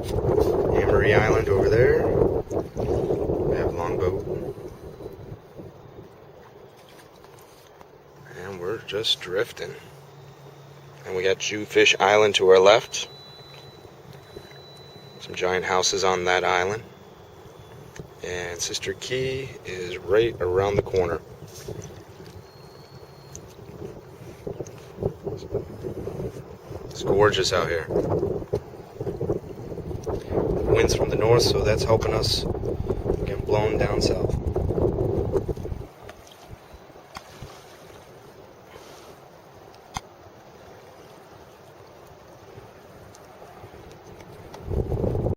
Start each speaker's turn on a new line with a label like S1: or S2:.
S1: Amory Island over there. We have Longboat. And we're just drifting. And we got Jewfish Island to our left. Some giant houses on that island. And Sister Key is right around the corner. It's gorgeous out here. The wind's from the north, so that's helping us get blown down south.